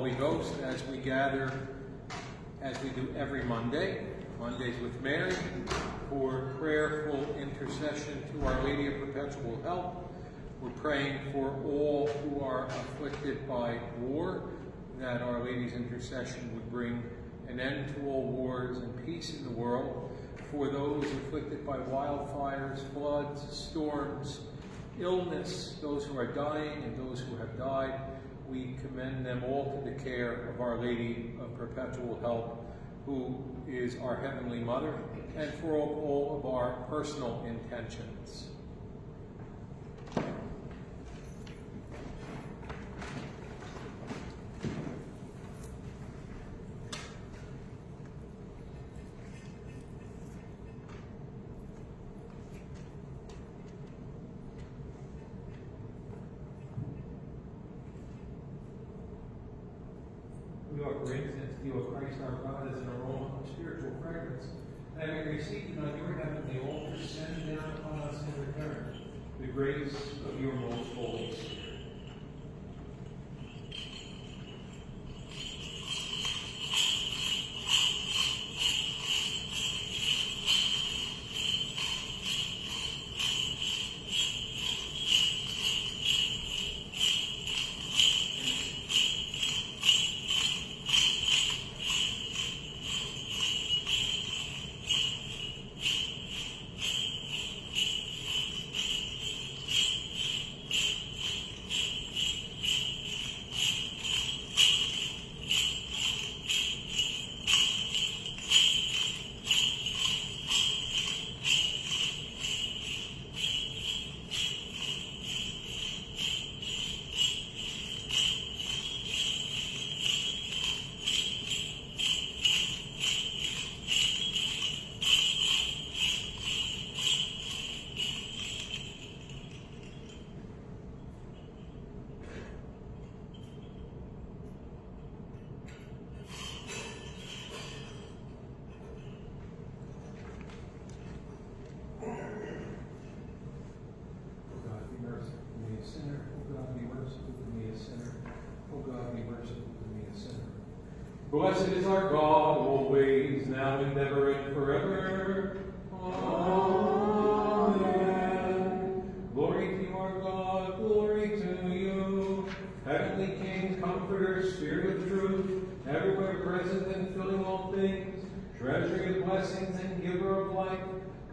Holy Ghost as we gather, as we do every Monday, Mondays with Mary, for prayerful intercession to Our Lady of Perpetual Help. We're praying for all who are afflicted by war, that Our Lady's intercession would bring an end to all wars and peace in the world. For those afflicted by wildfires, floods, storms, illness, those who are dying and those who have died, we commend them all to the care of Our Lady of Perpetual Help, who is our Heavenly Mother, and for all of our personal intentions. We offer incense to you, O Christ our God, as an aroma of spiritual fragrance, that we receive on your heavenly altar, send down upon us in return the grace of your most holy Spirit. Blessed is our God, always, now and ever and forever. Amen. Glory to you, our God, glory to you. Heavenly King, Comforter, Spirit of truth, everywhere present and filling all things, treasury of blessings and giver of life,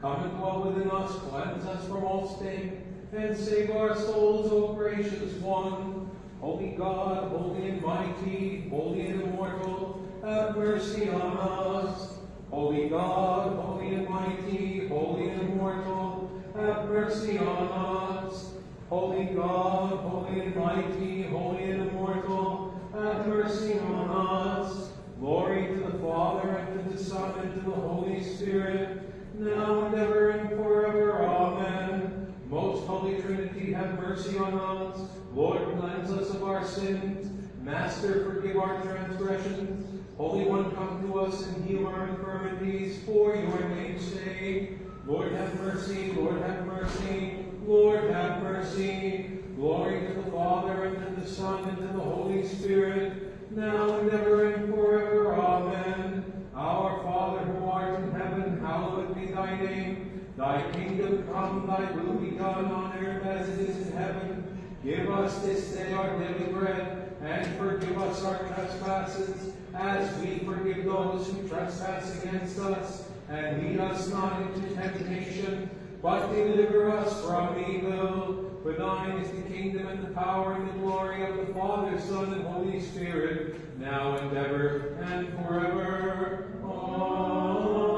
come and dwell within us, cleanse us from all stain, and save our souls, O gracious one. Holy God, holy and mighty, holy and immortal, have mercy on us. Holy God, holy and mighty, holy and immortal, have mercy on us. Holy God, holy and mighty, holy and immortal, have mercy on us. Glory to the Father, and to the Son, and to the Holy Spirit, now and ever and forever. Amen. Most Holy Trinity, have mercy on us. Lord, cleanse us of our sins. Master, forgive our transgressions. Holy One, come to us and heal our infirmities for your name's sake. Lord, have mercy. Lord, have mercy. Lord, have mercy. Glory to the Father, and to the Son, and to the Holy Spirit, now and ever and forever. Amen. Our Father, who art in heaven, hallowed be thy name. Thy kingdom come, thy will be done on earth as it is in heaven. Give us this day our daily bread, and forgive us our trespasses, as we forgive those who trespass against us. And lead us not into temptation, but deliver us from evil. For thine is the kingdom, and the power, and the glory of the Father, Son, and Holy Spirit, now and ever and forever. Amen.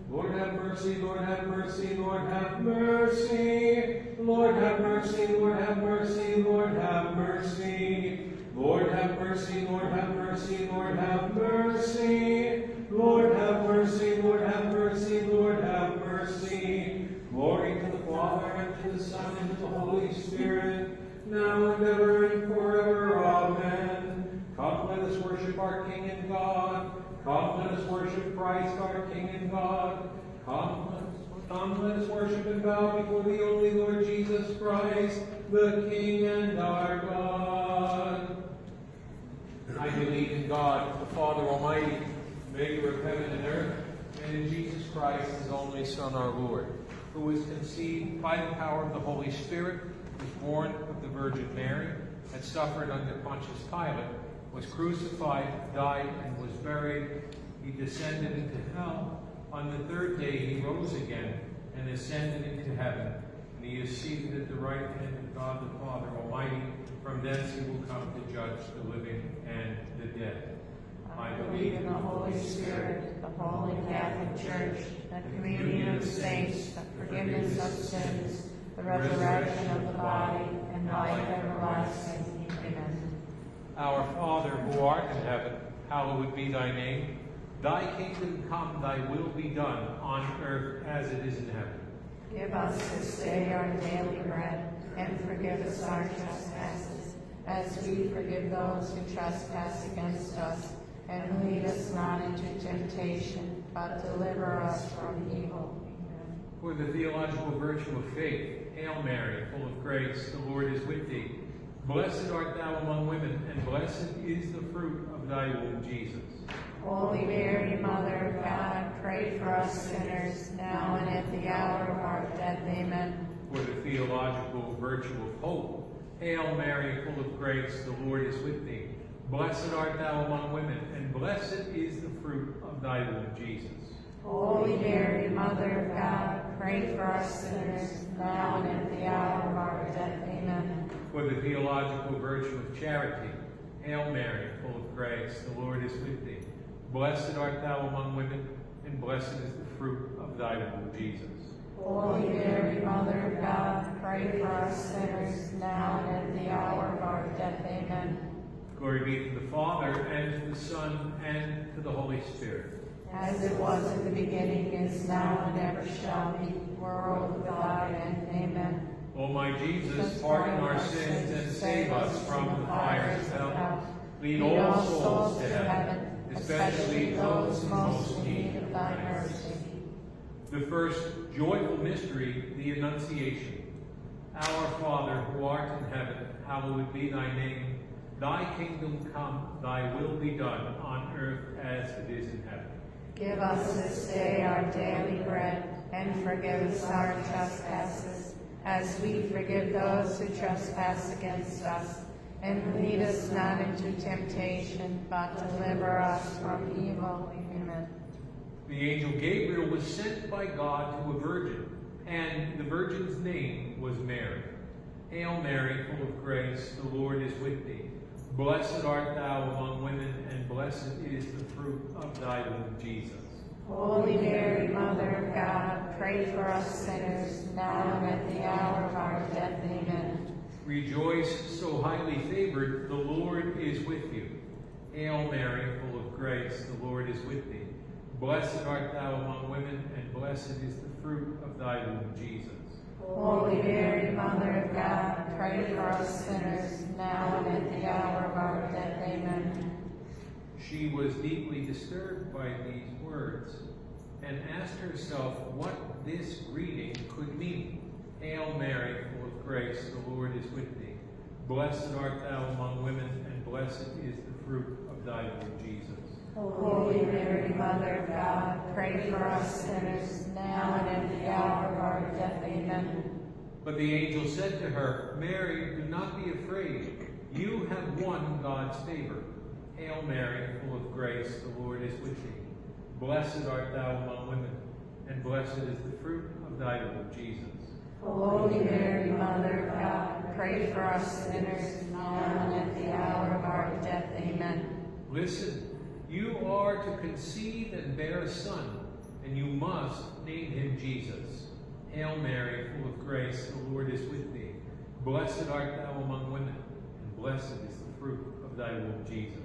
Lord, have mercy. Lord, have mercy. Lord, have mercy. Lord, have mercy. Lord, have mercy. Lord, have mercy. Lord, have mercy. Lord, have mercy. Lord, have mercy. Lord, have mercy. Lord, have mercy. Lord, have mercy. Glory to the Father, and to the Son, and to the Holy Spirit, now and ever and forever. Amen. Come, let us worship our King and God. Come, let us worship Christ, our King and God. Come, let us worship and bow before the only Lord Jesus Christ, the King and our God. I believe in God, the Father Almighty, maker of heaven and earth, and in Jesus Christ, his only Son, our Lord, who was conceived by the power of the Holy Spirit, was born of the Virgin Mary, had suffered under Pontius Pilate, was crucified, died, and was buried. He descended into hell. On the third day he rose again and ascended into heaven. And he is seated at the right hand of God the Father Almighty. From thence he will come to judge the living and the dead. I believe in the Holy Spirit, the Holy Catholic Church, the communion of saints, the forgiveness of sins, the resurrection of the body, and life everlasting. Amen. Our Father, who art in heaven, hallowed be thy name. Thy kingdom come, thy will be done, on earth as it is in heaven. Give us this day our daily bread, and forgive us our trespasses, as we forgive those who trespass against us. And lead us not into temptation, but deliver us from evil. Amen. For the theological virtue of faith, Hail Mary, full of grace, the Lord is with thee. Blessed art thou among women, and blessed is the fruit of thy womb, Jesus. Holy Mary, Mother of God, pray for us sinners, now and at the hour of our death. Amen. For the theological virtue of hope, Hail Mary, full of grace, the Lord is with thee. Blessed art thou among women, and blessed is the fruit of thy womb, Jesus. Holy Mary, Mother of God, pray for us sinners, now and at the hour of our death. Amen. For the theological virtue of charity, Hail Mary, full of grace, the Lord is with thee. Blessed art thou among women, and blessed is the fruit of thy womb, Jesus. Holy Mary, Mother of God, pray for us sinners, now and at the hour of our death. Amen. Glory be to the Father, and to the Son, and to the Holy Spirit. As it was in the beginning, is now, and ever shall be, world without end. Amen. O my Jesus, pardon our sins and save us from the fires of hell. Lead all souls to heaven, especially those most in need of thy mercy. The first joyful mystery, the Annunciation. Our Father, who art in heaven, hallowed be thy name. Thy kingdom come, thy will be done, on earth as it is in heaven. Give us this day our daily bread, and forgive us our trespasses, as we forgive those who trespass against us. And lead us not into temptation, but deliver us from evil. Amen. The angel Gabriel was sent by God to a virgin, and the virgin's name was Mary. Hail Mary, full of grace, the Lord is with thee. Blessed art thou among women, and blessed is the fruit of thy womb, Jesus. Holy Mary, Mother of God, pray for us sinners, now and at the hour of our death. Amen. Rejoice, so highly favored, the Lord is with you. Hail Mary, full of grace, the Lord is with thee. Blessed art thou among women, and blessed is the fruit of thy womb, Jesus. Holy Mary, Mother of God, pray for us sinners, now and at the hour of our death. Amen. She was deeply disturbed by these words, and asked herself what this greeting could mean. Hail Mary, full of grace, the Lord is with thee. Blessed art thou among women, and blessed is the fruit of thy womb, Jesus. Holy Mary, Mother of God, pray for us sinners, now and at the hour of our death. Amen. But the angel said to her, Mary, do not be afraid. You have won God's favor. Hail Mary, full of grace, the Lord is with thee. Blessed art thou among women, and blessed is the fruit of thy womb, Jesus. Holy Mary, Mother of God, pray for us sinners, now and at the hour of our death. Amen. Listen, you are to conceive and bear a son, and you must name him Jesus. Hail Mary, full of grace, the Lord is with thee. Blessed art thou among women, and blessed is the fruit of thy womb, Jesus.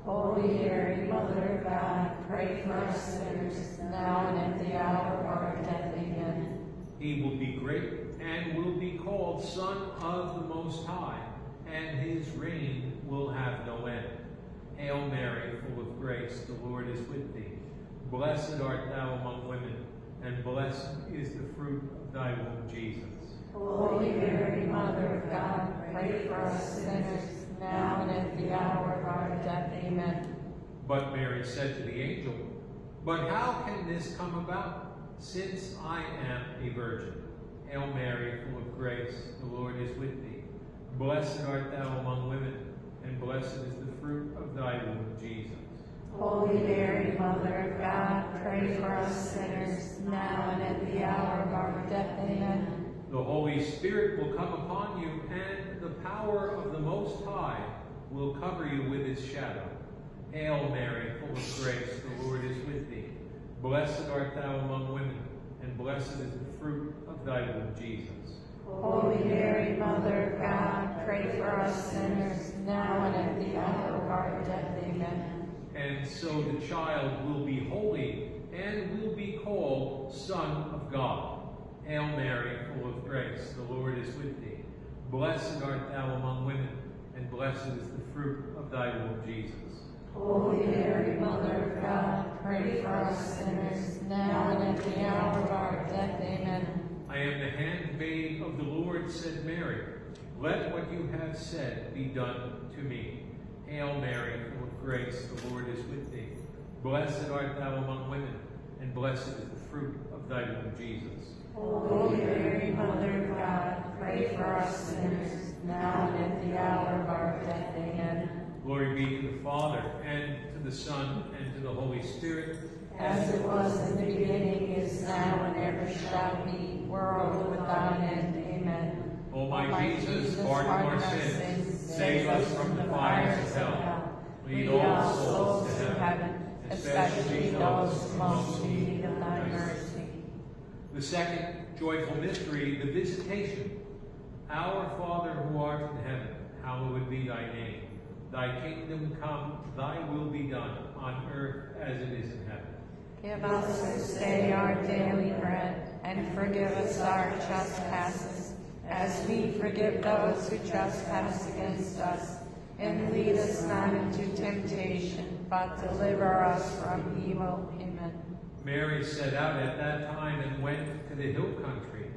Holy Mary, Mother of God, pray for us sinners, now and at the hour of our death. Amen. He will be great and will be called Son of the Most High, and his reign will have no end. Hail Mary, full of grace, the Lord is with thee. Blessed art thou among women, and blessed is the fruit of thy womb, Jesus. Holy Mary, Mother of God, pray for us sinners, now and at the hour of our death. Amen. But Mary said to the angel, "But how can this come about, since I am a virgin? Hail Mary, full of grace, the Lord is with thee. Blessed art thou among women, and blessed is the fruit of thy womb, Jesus. Holy Mary, Mother of God, pray for us sinners, now and at the hour of our death. Amen. The Holy Spirit will come upon you, and the power of the Most High will cover you with his shadow. Hail Mary, full of grace, the Lord is with thee. Blessed art thou among women, and blessed is the fruit of thy womb, Jesus. Holy Mary, Mother of God, pray for us sinners, now and at the hour of our death. Amen. And so the child will be holy and will be called Son of God. Hail Mary, full of grace, the Lord is with thee. Blessed art thou among women, and blessed is the fruit of thy womb, Jesus. Holy Mary, Mother of God, pray for us sinners, now and at the hour of our death. Amen. I am the handmaid of the Lord, said Mary. Let what you have said be done to me. Hail Mary, full of grace, the Lord is with thee. Blessed art thou among women, and blessed is the fruit of thy womb, Jesus. Holy Mary, Mother of God, pray for us sinners, now and at the hour of our death. Amen. Glory be to the Father, and to the Son, and to the Holy Spirit. As it was in the beginning, is now, and ever shall be, world without end. Amen. O my Jesus, pardon our sins, save us from the fires of hell. Lead all souls to heaven, especially those most in need of thy mercy. The second joyful mystery, the Visitation. Our Father who art in heaven, hallowed be thy name. Thy kingdom come, thy will be done, on earth as it is in heaven. Give us this day our daily bread, and forgive us our trespasses, as we forgive those who trespass against us. And lead us not into temptation, but deliver us from evil. Amen. Mary set out at that time and went to the hill country.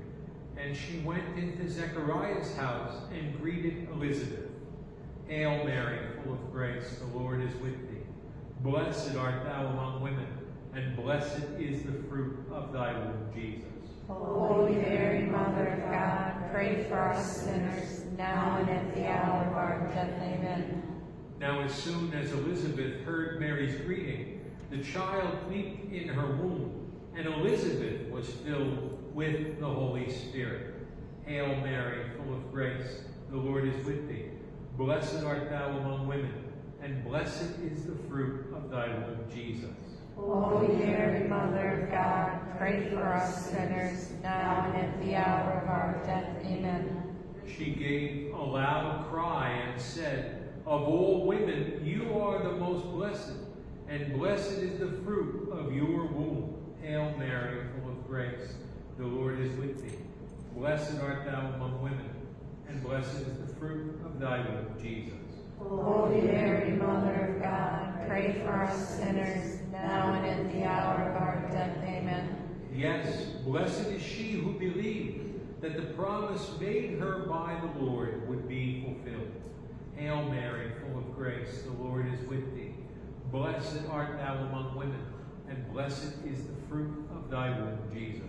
And she went into Zechariah's house and greeted Elizabeth. Hail Mary, full of grace, the Lord is with thee. Blessed art thou among women, and blessed is the fruit of thy womb, Jesus. Holy Mary, Mother of God, pray for us sinners, now and at the hour of our death. Amen. Now as soon as Elizabeth heard Mary's greeting, the child leaped in her womb, and Elizabeth was filled with the Holy Spirit. Hail Mary, full of grace, the Lord is with thee. Blessed art thou among women, and blessed is the fruit of thy womb, Jesus. Holy Mary, Mother of God, pray for us sinners, now and at the hour of our death. Amen. She gave a loud cry and said, Of all women, you are the most blessed, and blessed is the fruit of your womb. Hail Mary, full of grace, the Lord is with thee. Blessed art thou among women, and blessed is the fruit of thy womb, Jesus. Holy Mary, Mother of God, pray for us sinners, now and at the hour of our death. Amen. Yes, blessed is she who believed that the promise made her by the Lord would be fulfilled. Hail Mary, full of grace, the Lord is with thee. Blessed art thou among women, and blessed is the fruit of thy womb, Jesus.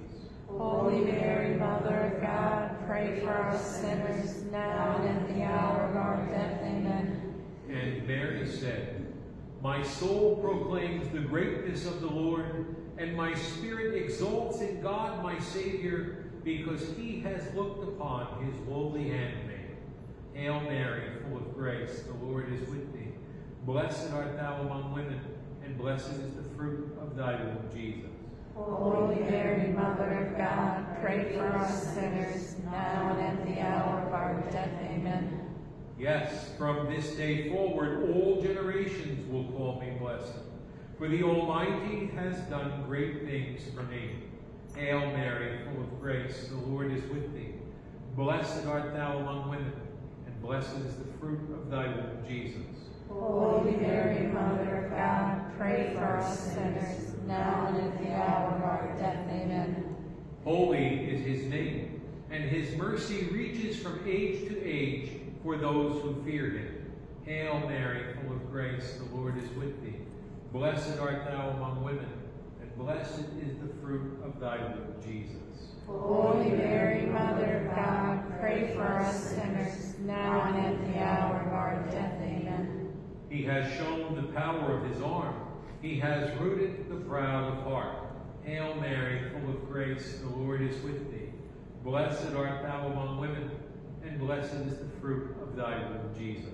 Holy Mary, Mother of God, pray for us sinners, now and at the hour of our death. Amen. And Mary said, My soul proclaims the greatness of the Lord, and my spirit exalts in God my Savior, because he has looked upon his lowly handmaid. Hail Mary, full of grace, the Lord is with thee. Blessed art thou among women, and blessed is the fruit of thy womb, Jesus. Holy Mary, Mother of God, pray for us sinners, now and at the hour of our death. Amen. Yes, from this day forward, all generations will call me blessed. For the Almighty has done great things for me. Hail Mary, full of grace, the Lord is with thee. Blessed art thou among women, and blessed is the fruit of thy womb, Jesus. Holy Mary, Mother of God, pray for us sinners, now and at the hour of our death. Amen. Holy is his name, and his mercy reaches from age to age for those who fear him. Hail Mary, full of grace, the Lord is with thee. Blessed art thou among women, and blessed is the fruit of thy womb, Jesus. Holy Mary, Mother of God, pray for us sinners, now and at the hour of our death. Amen. He has shown the power of his arm. He has rooted the proud of heart. Hail Mary, full of grace, the Lord is with thee. Blessed art thou among women, and blessed is the fruit of thy womb, Jesus.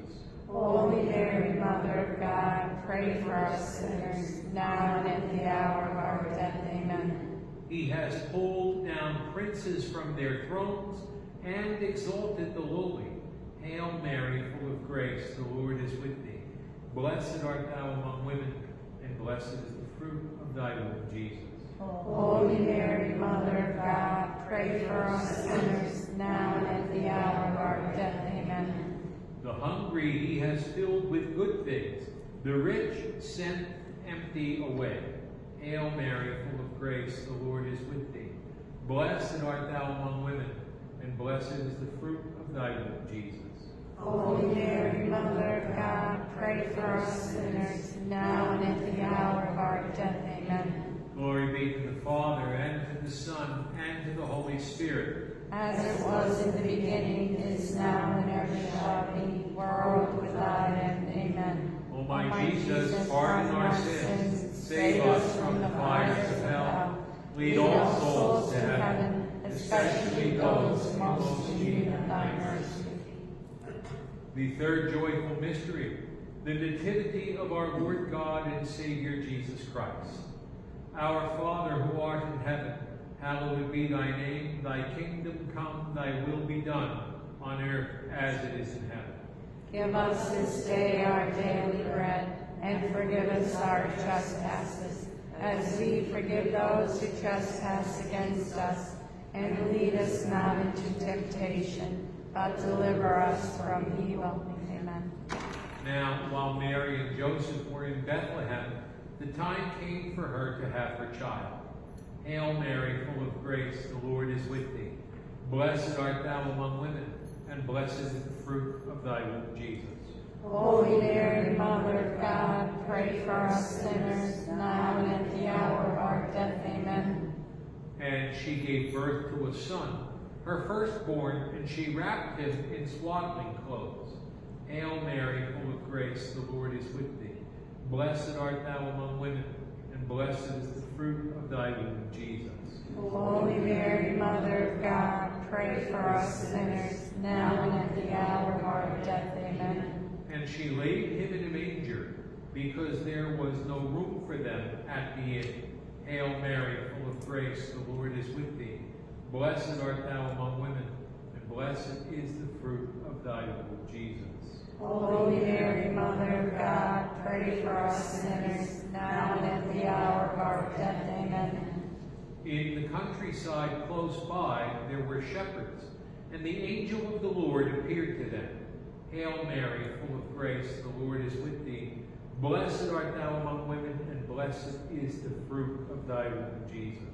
Holy Mary, Mother of God, pray for us sinners, now and at the hour of our death. Amen. He has pulled down princes from their thrones and exalted the lowly. Hail Mary, full of grace, the Lord is with thee. Blessed art thou among women, and blessed is the fruit of thy womb, Jesus. Holy Mary, Mother of God, pray for us sinners, now and at the hour of our death. Amen. The hungry he has filled with good things, the rich sent empty away. Hail Mary, full of grace, the Lord is with thee. Blessed art thou among women, and blessed is the fruit of thy womb, Jesus. Holy Mary, Mother of God, pray for us sinners, now and at the hour of our death. Amen. Glory be to the Father, and to the Son, and to the Holy Spirit. As it was in the beginning, is now, and ever shall be, world without end. Amen. O my Jesus, pardon our sins, save us from the fires of hell. Lead all souls to heaven, especially those most in need of thy mercy. The third joyful mystery, the Nativity of our Lord God and Savior Jesus Christ. Our Father who art in heaven, hallowed be thy name. Thy kingdom come, thy will be done, on earth as it is in heaven. Give us this day our daily bread, and forgive us our trespasses, as we forgive those who trespass against us. And lead us not into temptation, but deliver us from evil. Amen. Now, while Mary and Joseph were in Bethlehem, the time came for her to have her child. Hail Mary, full of grace, the Lord is with thee. Blessed art thou among women, and blessed is the fruit of thy womb, Jesus. Holy Mary, Mother of God, pray for us sinners, now and at the hour of our death. Amen. And she gave birth to a son, her firstborn, and she wrapped him in swaddling clothes. Hail Mary, full of grace, the Lord is with thee. Blessed art thou among women, and blessed is the fruit of thy womb, Jesus. Holy Mary, Mother of God, pray for us sinners, now and at the hour of our death. Amen. And she laid him in a manger, because there was no room for them at the inn. Hail Mary, full of grace, the Lord is with thee. Blessed art thou among women, and blessed is the fruit of thy womb, Jesus. Holy Mary, Mother of God, pray for us sinners, now and at the hour of our death. Amen. In the countryside close by there were shepherds, and the angel of the Lord appeared to them. Hail Mary, full of grace, the Lord is with thee. Blessed art thou among women, and blessed is the fruit of thy womb, Jesus.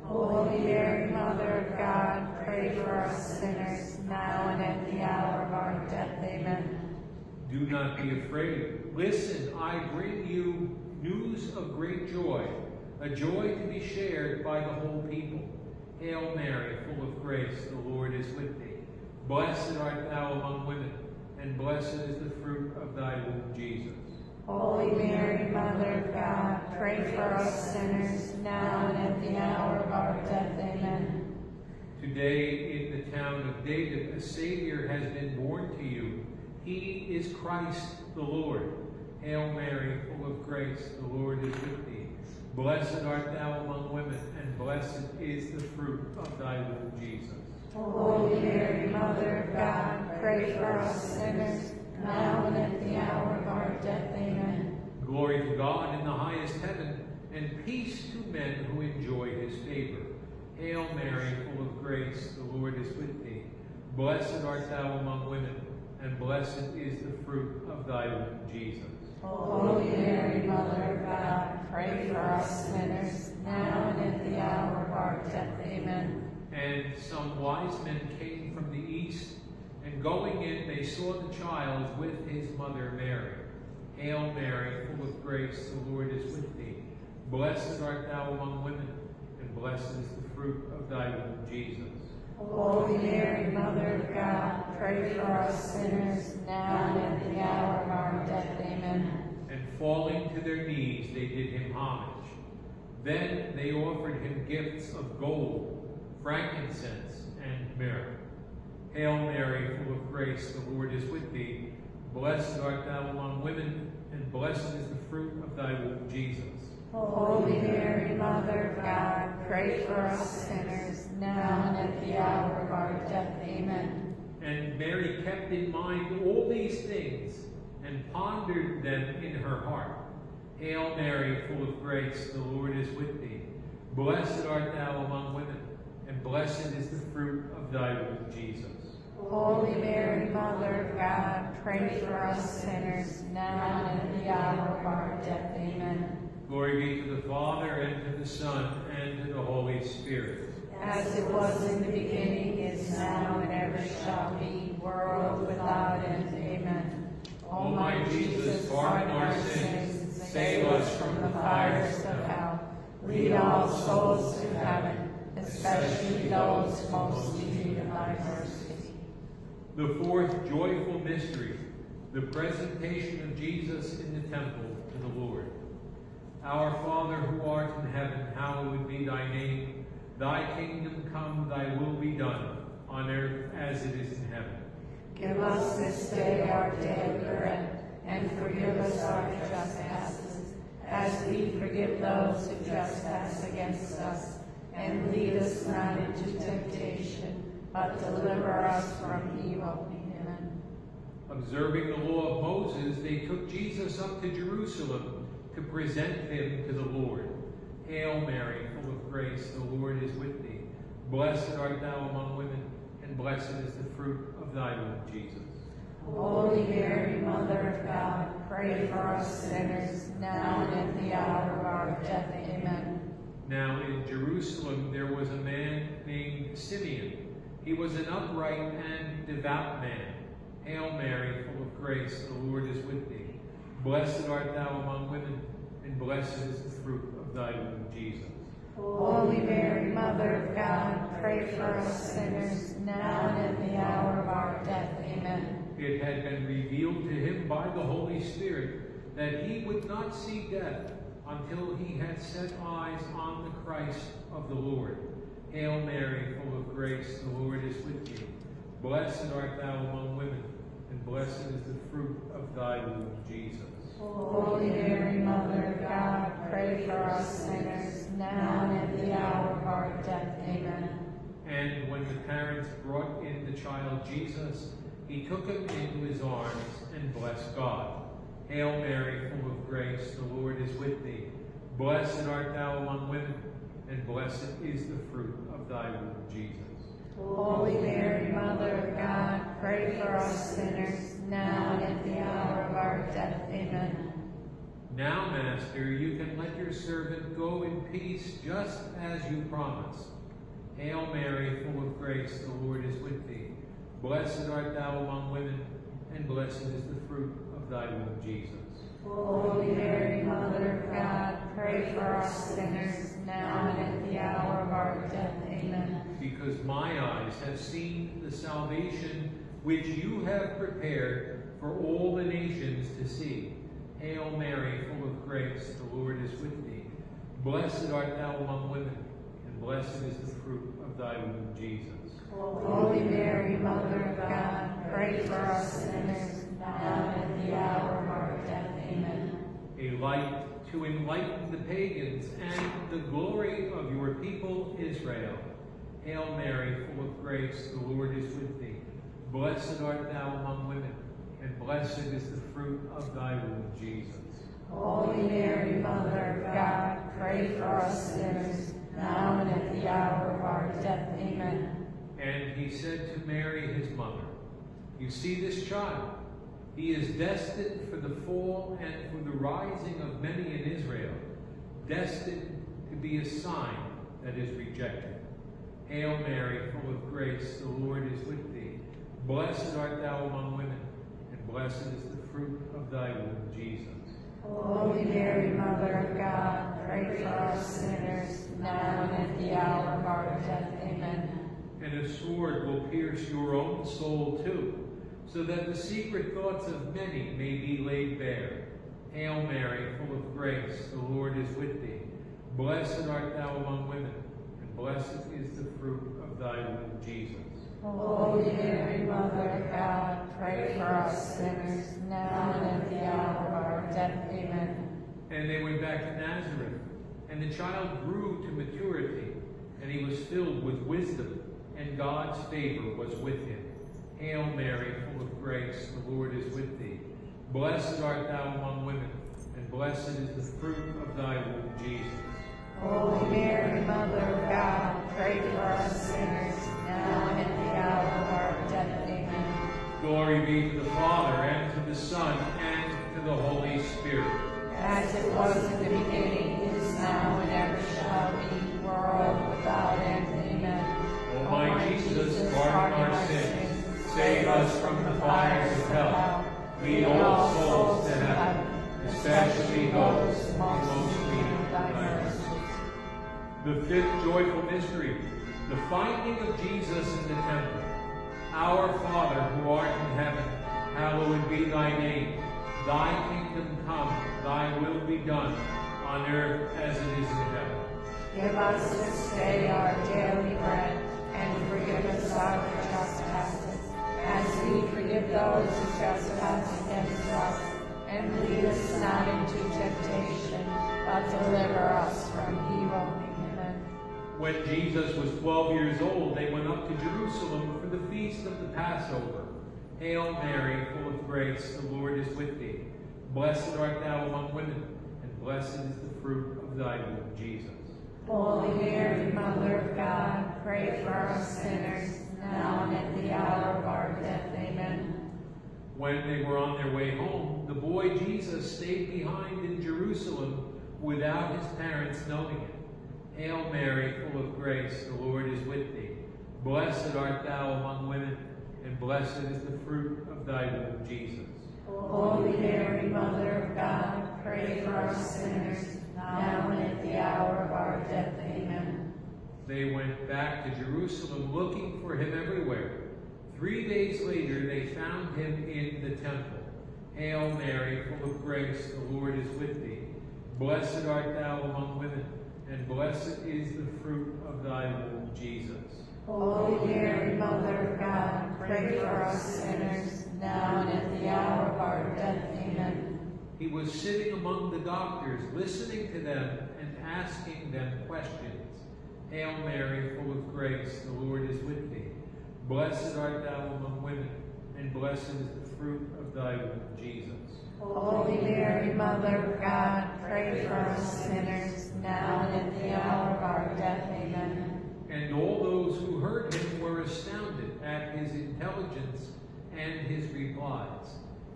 Holy Mary, Mother of God, pray for us sinners, now and at the hour of our death. Amen. Do not be afraid. Listen, I bring you news of great joy, a joy to be shared by the whole people. Hail Mary, full of grace, the Lord is with thee. Blessed art thou among women, and blessed is the fruit of thy womb, Jesus. Holy Mary, Mother of God, pray for us sinners, now and at the hour of our death. Amen. Today in the town of David, a Savior has been born to you. He is Christ the Lord. Hail Mary, full of grace, the Lord is with thee. Blessed art thou among women, and blessed is the fruit of thy womb, Jesus. Holy Mary, Mother of God, pray for us sinners, now and at the hour of our death. Amen. Glory to God in the highest heaven, and peace to men who enjoy his favor. Hail Mary, full of grace, the Lord is with thee. Blessed art thou among women, and blessed is the fruit of thy womb, Jesus. Holy Mary, Mother of God, pray for us sinners, now and at the hour of our death. Amen. And some wise men came from the east and And going in, they saw the child with his mother Mary. Hail Mary, full of grace, the Lord is with thee. Blessed art thou among women, and blessed is the fruit of thy womb, Jesus. Holy Mary, Mother of God, pray for us sinners, now and at the hour of our death. Amen. And falling to their knees, they did him homage. Then they offered him gifts of gold, frankincense, and myrrh. Hail Mary, full of grace, the Lord is with thee. Blessed art thou among women, and blessed is the fruit of thy womb, Jesus. Holy Mary, Mother of God, pray for us sinners, now and at the hour of our death. Amen. And Mary kept in mind all these things, and pondered them in her heart. Hail Mary, full of grace, the Lord is with thee. Blessed art thou among women, and blessed is the fruit of thy womb, Jesus. Holy Mary, Mother of God, pray for us sinners, now and at the hour of our death. Amen. Glory be to the Father, and to the Son, and to the Holy Spirit. As it was in the beginning, is now, and ever shall be, world without end. Amen. O my Jesus, pardon our sins, save us from the fires of hell. Lead all souls to heaven, especially those most in need of thy mercy. The fourth joyful mystery, the presentation of Jesus in the temple to the Lord. Our Father, who art in heaven, hallowed be thy name. Thy kingdom come, thy will be done, on earth as it is in heaven. Give us this day our daily bread, and forgive us our trespasses, as we forgive those who trespass against us. And lead us not into temptation, but deliver us from evil. Amen. Observing the law of Moses, they took Jesus up to Jerusalem to present him to the Lord. Hail Mary, full of grace, the Lord is with thee. Blessed art thou among women, and blessed is the fruit of thy womb, Jesus. Holy Mary, Mother of God, pray for us sinners, now and at the hour of our death. Amen. Now in Jerusalem there was a man named Simeon. He was an upright and devout man. Hail Mary, full of grace, the Lord is with thee. Blessed art thou among women, and blessed is the fruit of thy womb, Jesus. Holy Mary, Mother of God, pray for us sinners, now and at the hour of our death. Amen. It had been revealed to him by the Holy Spirit that he would not see death until he had set eyes on the Christ of the Lord. Hail Mary, full of grace, the Lord is with thee. Blessed art thou among women, and blessed is the fruit of thy womb, Jesus. Holy Mary, Mother of God, pray for us sinners, now and at the hour of our death. Amen. And when the parents brought in the child Jesus, he took him into his arms and blessed God. Hail Mary, full of grace, the Lord is with thee. Blessed art thou among women, and blessed is the fruit of thy womb, Jesus. Holy Mary, Mother of God, pray for us sinners, now and at the hour of our death. Amen. Now, Master, you can let your servant go in peace just as you promised. Hail Mary, full of grace, the Lord is with thee. Blessed art thou among women, and blessed is the fruit of thy womb, Jesus. Holy Mary, Mother of God, pray for us sinners, now and at the hour of our death. Amen. Because my eyes have seen the salvation which you have prepared for all the nations to see. Hail Mary, full of grace, the Lord is with thee. Blessed art thou among women, and blessed is the fruit of thy womb, Jesus. Holy Mary, Mother of God, pray for us sinners, now and at the hour of our death. Amen. A light to enlighten the pagans and the glory of your people Israel. Hail Mary, full of grace, the Lord is with thee. Blessed art thou among women, and blessed is the fruit of thy womb, Jesus. Holy Mary, Mother of God, pray for us sinners, now and at the hour of our death. Amen. And he said to Mary, his mother, you see this child? He is destined for the fall and for the rising of many in Israel, destined to be a sign that is rejected. Hail Mary, full of grace, the Lord is with thee. Blessed art thou among women, and blessed is the fruit of thy womb, Jesus. Holy Mary, Mother of God, pray for us sinners, now and at the hour of our death. Amen. And a sword will pierce your own soul too, so that the secret thoughts of many may be laid bare. Hail Mary, full of grace, the Lord is with thee. Blessed art thou among women, and blessed is the fruit of thy womb, Jesus. Holy Mary, Mother of God, pray for us sinners, now and at the hour of our death. Amen. And they went back to Nazareth, and the child grew to maturity, and he was filled with wisdom, and God's favor was with him. Hail Mary, full of grace, the Lord is with thee. Blessed art thou among women, and blessed is the fruit of thy womb, Jesus. Holy Mary, Mother of God, pray for us sinners, now and at the hour of our death. Amen. Glory be to the Father, and to the Son, and to the Holy Spirit. As it was in the beginning, is now, and ever shall be, world without end. Amen. O my Jesus, pardon our sins, save us from the fires of hell. Lead all souls to heaven, especially those who most need thy mercy. The fifth joyful mystery, the finding of Jesus in the temple. Our Father, who art in heaven, hallowed be thy name. Thy kingdom come, thy will be done, on earth as it is in heaven. Give us this day our daily bread, and forgive us our trespasses, as we forgive those who trespass against us. And lead us not into temptation, but deliver us from evil. Amen. When Jesus was 12 years old, they went up to Jerusalem for the feast of the Passover. Hail Mary, full of grace, the Lord is with thee. Blessed art thou among women, and blessed is the fruit of thy womb, Jesus. Holy Mary, Mother of God, pray for us sinners, now and at the hour of our death. Amen. When they were on their way home, the boy Jesus stayed behind in Jerusalem without his parents knowing it. Hail Mary, full of grace, the Lord is with thee. Blessed art thou among women, and blessed is the fruit of thy womb, Jesus. Holy Mary, Mother of God, pray for us sinners, now and at the hour of our death. Amen. They went back to Jerusalem looking for him everywhere. 3 days later, they found him in the temple. Hail Mary, full of grace, the Lord is with thee. Blessed art thou among women, and blessed is the fruit of thy womb, Jesus. Holy Mary, Mother of God, pray for us sinners, now and at the hour of our death. Amen. He was sitting among the doctors, listening to them and asking them questions. Hail Mary, full of grace, the Lord is with thee. Blessed art thou among women, and blessed is the fruit of thy womb, Jesus. Holy Mary, Mother of God, pray for us sinners, now and at the hour of our death. Amen. And all those who heard him were astounded at his intelligence and his replies.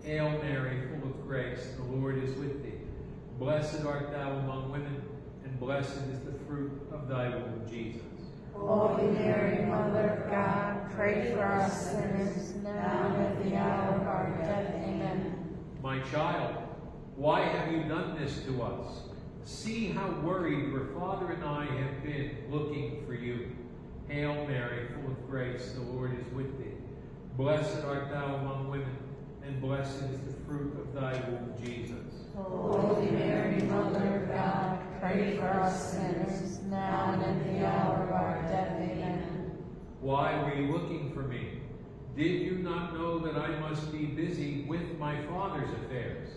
Hail Mary, full of grace, the Lord is with thee. Blessed art thou among women, and blessed is the fruit of thy womb, Jesus. Holy Mary, Mother of God, pray for us sinners, now and at the hour of our death. Amen. My child, why have you done this to us? See how worried your father and I have been looking for you. Hail Mary, full of grace, the Lord is with thee. Blessed art thou among women, and blessed is the fruit of thy womb, Jesus. Holy Mary, Mother of God, pray for us sinners, now and at the hour of our death. Amen. Why were you looking for me? Did you not know that I must be busy with my Father's affairs?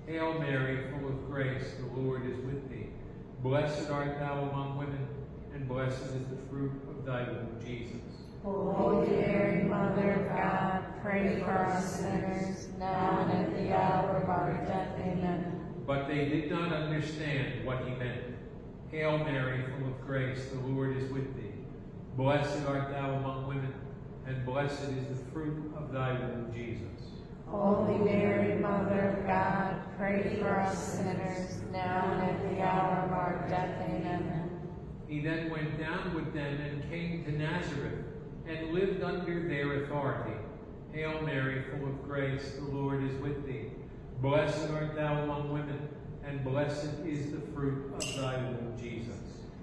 Hail Mary, full of grace, the Lord is with thee. Blessed art thou among women, and blessed is the fruit of thy womb, Jesus. Holy Mary, Mother of God, pray for us sinners, now and at the hour of our death. Amen. But they did not understand what he meant. Hail Mary, full of grace, the Lord is with thee. Blessed art thou among women, and blessed is the fruit of thy womb, Jesus. Holy Mary, Mother of God, pray for us sinners, now and at the hour of our death. Amen. He then went down with them and came to Nazareth, and lived under their authority. Hail Mary, full of grace, the Lord is with thee. Blessed art thou among women, and blessed is the fruit of thy womb, Jesus.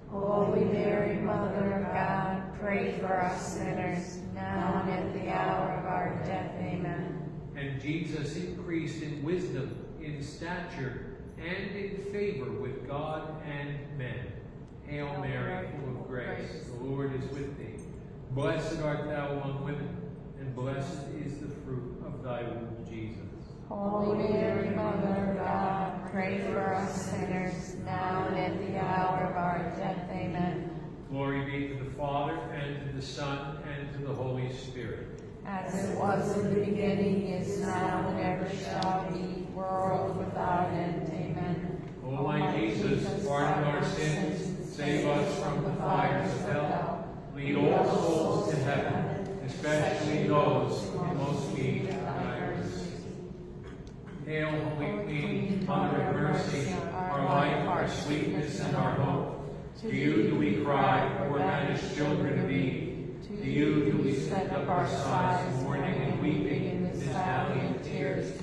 Holy Mary, Mother of God, pray for us sinners, now and at the hour of our death. Amen. And Jesus increased in wisdom, in stature, and in favor with God and men. Hail Mary, full of grace, the Lord is with thee. Blessed art thou among women, and blessed is the fruit of thy womb, Jesus. Holy Mary, Mother of God, pray for us sinners, now and at the hour of our death. Amen. Glory be to the Father, and to the Son, and to the Holy Spirit. As it was in the beginning, is now, and ever shall be, world without end. Amen. O my Jesus, pardon our sins, save us from the fires of hell, lead all souls to heaven, especially those in most need of thy mercy. Hail, Holy Queen, Mother of Mercy, our life, our sweetness, and our hope. To you do we cry, poor banished children of Eve. To you do we send up our sighs, mourning and weeping in this valley of tears.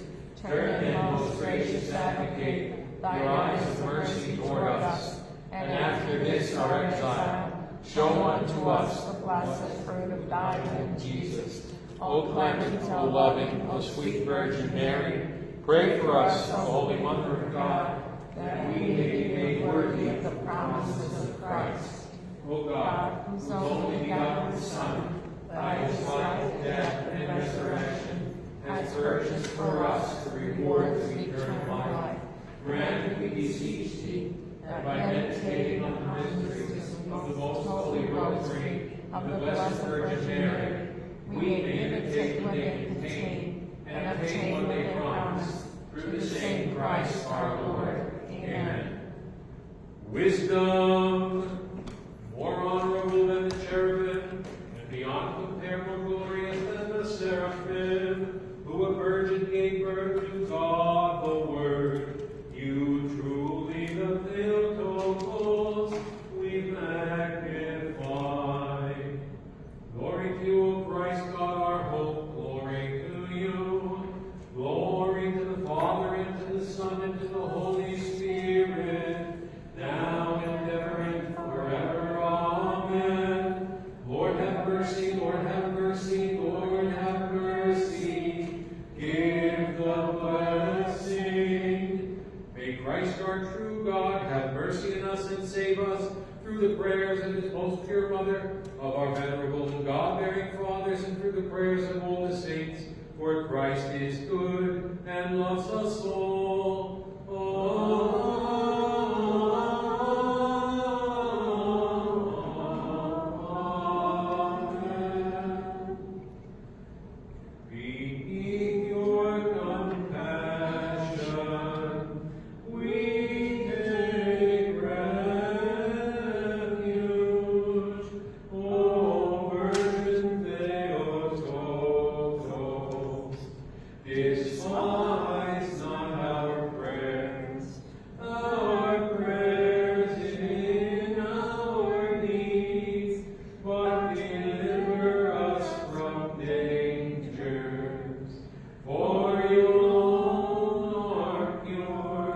Turn then, most gracious Advocate, thy eyes of mercy toward us, and after this our exile, show unto us the blessed fruit of thy womb, Jesus. O clement, O loving, O sweet Virgin Mary, pray for us, O Holy Mother of God, that we may be made worthy of the promises of Christ. O God, whose only begotten Son, by his life, death, and resurrection, has purchased for us the rewards of eternal life, grant, we beseech thee, that by meditating on the mysteries of the most holy rosary of the Blessed Virgin Mary, we may imitate what they contain and obtain what they promise, through the same Christ our Lord. Amen. Wisdom, more honorable than the cherubim, and beyond compare more glorious than the seraphim, who a virgin gave birth to God the Word. You truly the Theotokos we magnify. Glory to you, O Christ God, our hope. Glory to you. Glory to the Father, and to the Son, and to the Holy Spirit, now and ever and forever. Amen. Lord have mercy, Lord have mercy, Lord have mercy. Give the blessing. May Christ our true God have mercy on us and save us through the prayers of his most pure mother, of our venerable and God-bearing fathers, and through the prayers of all the saints. For Christ is good and loves us all. Amen. Beneath your compassion, we take refuge. O Virgin Theotokos, despise not our prayers in our needs, but deliver us from dangers. For you alone are pure,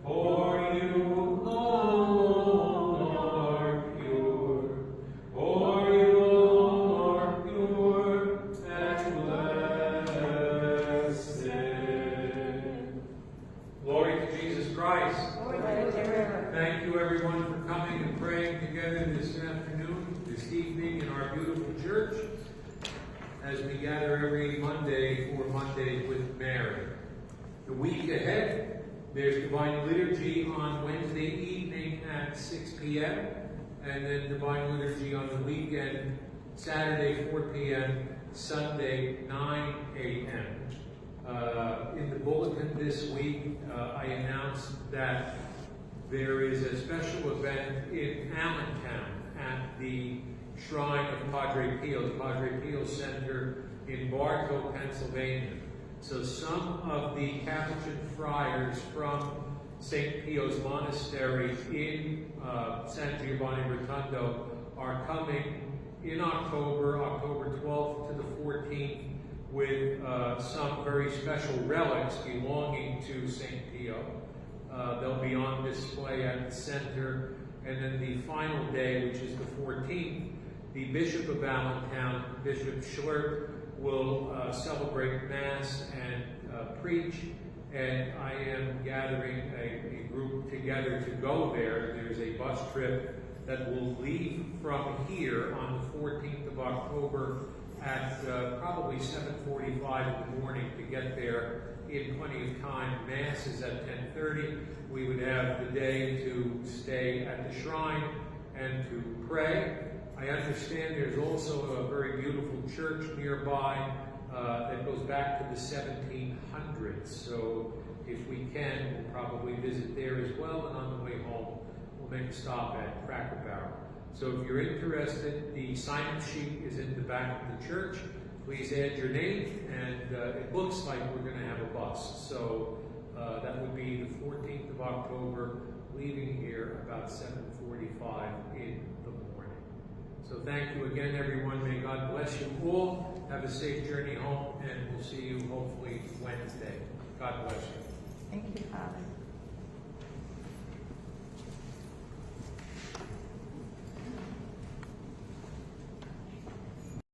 for you alone are pure, for you alone are pure and blessed. Glory to Jesus Christ. Thank you, everyone, for coming and praying together this afternoon, this evening in our beautiful church, as we gather every Monday for Monday with Mary. The week ahead, there's Divine Liturgy on Wednesday evening at 6 p.m., and then Divine Liturgy on the weekend, Saturday 4 p.m., Sunday 9 a.m. In the bulletin this week, I announced that there is a special event in Allentown at the Shrine of Padre Pio, the Padre Pio Center in Bartow, Pennsylvania. So some of the Capuchin friars from St. Pio's Monastery in San Giovanni Rotondo are coming in October 12th to the 14th, with some very special relics belonging to St. Pio. They'll be on display at the center. And then the final day, which is the 14th, the Bishop of Allentown, Bishop Schlert, will celebrate Mass and preach. And I am gathering a group together to go there. There's a bus trip that will leave from here on the 14th of October at probably 7:45 in the morning to get there in plenty of time. Mass is at 10:30. We would have the day to stay at the shrine and to pray. I understand there's also a very beautiful church nearby that goes back to the 1700s. So if we can, we'll probably visit there as well. And on the way home, we'll make a stop at Cracker Barrel. So if you're interested, the sign-up sheet is in the back of the church. Please add your name, and it looks like we're going to have a bus. So that would be the 14th of October, leaving here about 7:45 in the morning. So thank you again, everyone. May God bless you all. Have a safe journey home, and we'll see you hopefully Wednesday. God bless you. Thank you, Father.